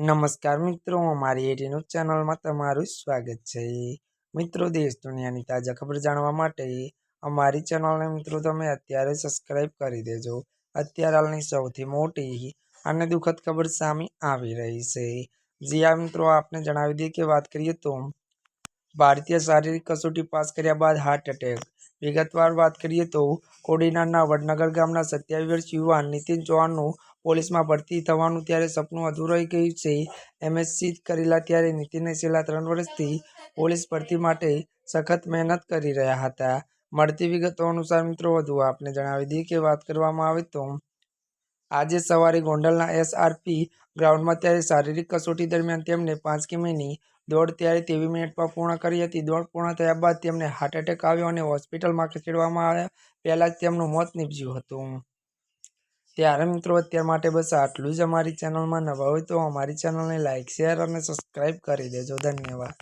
નમસ્કાર મિત્રો, અમારી એટી ન્યૂઝ ચેનલમાં તમારું સ્વાગત છે। મિત્રો, દેશ દુનિયાની તાજા ખબર જાણવા માટે અમારી ચેનલને મિત્રો તમે અત્યારે સબસ્ક્રાઇબ કરી દેજો। અત્યારે હાલની સૌથી મોટી અને દુઃખદ ખબર સામે આવી રહી છે। જી આ મિત્રો, આપને જણાવી દઈએ કે વાત કરીએ તો ભારતીય શારીરિક કસોટી પાસ કર્યા બાદ હાર્ટ એટેક। વિગતવાર વાત કરીએ તો કોડીનારના વડનગર ગામના 27 વર્ષીય યુવાન નીતિન ચૌહાણનું પોલીસમાં ભરતી થવાનું ત્યારે સપનું અધૂરું રહી ગયું છે। એમએસસી કરેલા ત્યારે નીતિને છેલ્લા 3 વર્ષથી પોલીસ ભરતી માટે સખત મહેનત કરી રહ્યા હતા। મળતી વિગતો અનુસાર મિત્રો વધુ આપને જણાવી દઈએ કે વાત કરવામાં આવે તો આજે સવારે ગોંડલના એસઆરપી ગ્રાઉન્ડમાં ત્યારે શારીરિક કસોટી દરમિયાન તેમને 5 કિમીની દોડ ત્યારે 23 મિનિટમાં પૂર્ણ કરી હતી। દોડ પૂર્ણ થયા બાદ તેમને હાર્ટ એટેક આવ્યો અને હોસ્પિટલમાં ખસેડવામાં આવ્યા પહેલા જ તેમનું મોત નીપજ્યું હતું। ત્યારે મિત્રો અત્યાર માટે બસ આટલું જ। અમારી ચેનલમાં નવા હોય તો અમારી ચેનલને લાઇક, શેર અને સબસ્ક્રાઇબ કરી દેજો। ધન્યવાદ।